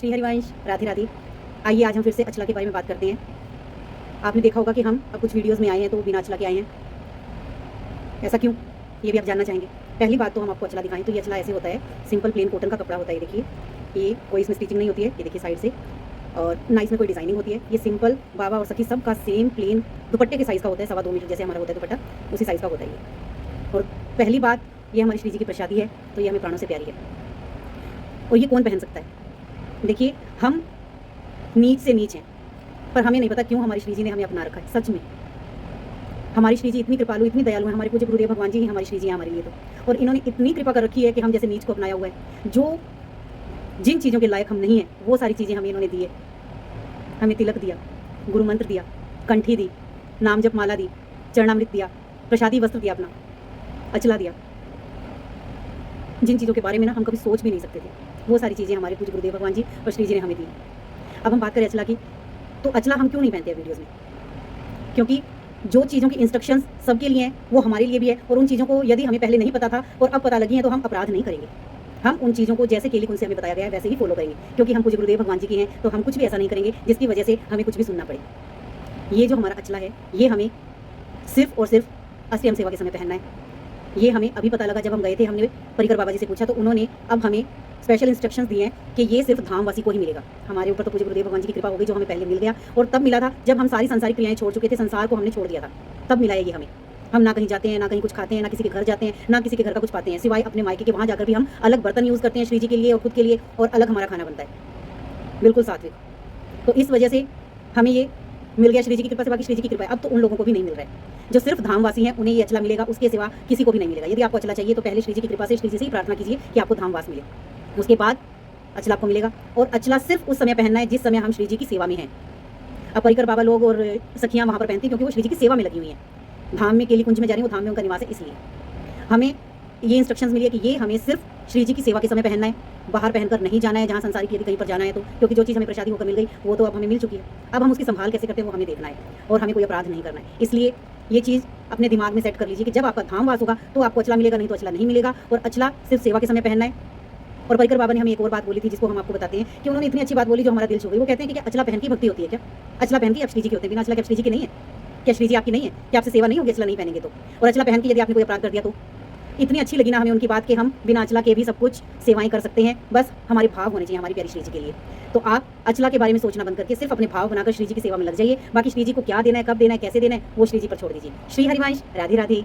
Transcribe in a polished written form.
श्री हरिवंश, राधे राधे। आइए आज हम फिर से अचला के बारे में बात करते हैं। आपने देखा होगा कि हम अब कुछ वीडियोस में आए हैं तो वो बिना अचला के आए हैं। ऐसा क्यों, ये भी आप जानना चाहेंगे। पहली बात तो हम आपको अचला दिखाएं तो ये अचला ऐसे होता है, सिंपल प्लेन कॉटन का कपड़ा होता है। ये देखिए, ये कोई इसमें स्टिचिंग नहीं होती है, ये देखिए साइड से, और ना इसमें कोई डिजाइनिंग होती है। ये सिंपल बाबा और सखी सब का सेम प्लेन दुपट्टे के साइज़ का होता है, 2.25 मीटर जैसे हमारा होता है दुपट्टा, उसी साइज़ का होता है ये। और पहली बात, ये हमारी श्री जी की प्रसादी है तो ये हमें प्राणों से प्यारी है। और ये कौन पहन सकता है? देखिए, हम नीच से नीच हैं, पर हमें नहीं पता क्यों हमारी श्री जी ने हमें अपना रखा है। सच में हमारी श्री जी इतनी कृपालु, इतनी दयालु है। हमारे पूज्य गुरुदेव भगवान जी ही हमारी श्री जी हैं हमारे लिए तो। और इन्होंने इतनी कृपा कर रखी है कि हम जैसे नीच को अपनाया हुआ है। जो जिन चीज़ों के लायक हम नहीं हैं वो सारी चीज़ें हमें इन्होंने दी है। हमें तिलक दिया, गुरु मंत्र दिया, कंठी दी, नाम जप माला दी, चरणामृत दिया, प्रसादी वस्त्र दिया, अपना अचला दिया। जिन चीज़ों के बारे में ना हम कभी सोच भी नहीं सकते थे, वो सारी चीज़ें हमारे पूज्य गुरुदेव भगवान जी और श्री जी ने हमें दी। अब हम बात करें अचला की, तो अचला हम क्यों नहीं पहनते हैं वीडियोज़ में? क्योंकि जो चीज़ों की इंस्ट्रक्शंस सबके लिए हैं वो हमारे लिए भी है। और उन चीज़ों को यदि हमें पहले नहीं पता था और अब पता लगी है तो हम अपराध नहीं करेंगे। हम उन चीज़ों को जैसे केली उनसे हमें बताया गया है वैसे ही फॉलो करेंगे, क्योंकि हम पूज्य गुरुदेव भगवान जी के हैं। तो हम कुछ भी ऐसा नहीं करेंगे जिसकी वजह से हमें कुछ भी सुनना पड़े। ये जो हमारा अचला है ये हमें सिर्फ और सिर्फ अष्टयाम सेवा के समय पहनना है। ये हमें अभी पता लगा जब हम गए थे, हमने परिकर बाबा जी से पूछा तो उन्होंने अब हमें स्पेशल इंस्ट्रक्शंस दिए हैं कि ये सिर्फ धामवासी को ही मिलेगा। हमारे ऊपर तो पूज्य गुरुदेव भगवान जी की कृपा हो गई, जो हमें पहले मिल गया। और तब मिला था जब हम सारी संसारिक क्रियाएं छोड़ चुके थे, संसार को हमने छोड़ दिया था, तब मिला है ये हमें। हम ना कहीं जाते हैं, ना कहीं कुछ खाते हैं, ना किसी के घर जाते हैं, ना किसी के घर का कुछ पाते हैं, सिवाय अपने मायके के। वहाँ जाकर भी हम अलग बर्तन यूज़ करते हैं श्री जी के लिए और खुद के लिए, और अलग हमारा खाना बनता है, बिल्कुल सात्विक। तो इस वजह से हमें ये मिल गया श्री जी की कृपा से। बाकी श्री जी की कृपा है, अब तो उन लोगों को भी नहीं मिल रहा है जो सिर्फ धामवासी हैं, उन्हें ये अचला मिलेगा, उसके सिवा किसी को भी नहीं मिलेगा। यदि आपको अचला चाहिए तो पहले श्री जी की कृपा से श्री जी से ही प्रार्थना कीजिए कि आपको धामवास मिले, उसके बाद अचला आपको मिलेगा। और अचला सिर्फ उस समय पहनना है जिस समय हम श्री जी की सेवा में हैं। अब परिकर बाबा लोग और सखियाँ वहाँ पर पहनती हैं क्योंकि वो श्री जी की सेवा में लगी हुई हैं। धाम में केली कुंज में जा रही है, वो धाम में उनका निवास है, इसलिए हमें ये इंस्ट्रक्शंस मिली है कि ये हमें सिर्फ श्री जी की सेवा के समय पहनना है, बाहर पहनकर नहीं जाना है। जहाँ संसारिक यदि कहीं पर जाना है तो, क्योंकि जो चीज़ हमें प्रसादी होकर मिल गई वो तो अब हमें मिल चुकी है। अब हम उसकी संभाल कैसे करते हैं वो हमें देखना है, और हमें कोई अपराध नहीं करना है। इसलिए ये चीज़ अपने दिमाग में सेट कर लीजिए कि जब आपका धामवास होगा तो आपको अचला मिलेगा, नहीं तो अचला नहीं मिलेगा। और अचला सिर्फ सेवा के समय पहनना है। और परिकर बाबा ने हमें एक और बात बोली थी जिसको हम आपको बताते हैं कि उन्होंने इतनी अच्छी बात बोली जो हमारा दिल छू गई। वो कहते हैं कि क्या अचला पहन की भक्ति होती है? क्या अचला पहन की आप श्री जी के होते हैं? बिना अचला के आप श्री जी के नहीं है? क्या श्री जी आपकी नहीं है? क्या आपसे सेवा नहीं होगी अचला नहीं पहनेंगे तो? और अचला पहन के यदि आपने कोई अपराध कर दिया तो? इतनी अच्छी लगी ना हमें उनकी बात कि हम बिना अचला के भी सब कुछ सेवाएं कर सकते हैं। बस हमारे भाव होने चाहिए हमारी प्यारी श्री जी के लिए। तो आप अचला के बारे में सोचना बंद करके सिर्फ अपने भाव बनाकर श्री जी की सेवा में लग जाइए। बाकी श्री जी को क्या देना है, कब देना है, कैसे देना है, वो श्री जी पर छोड़ दीजिए। श्री हरिवंश, राधे राधे।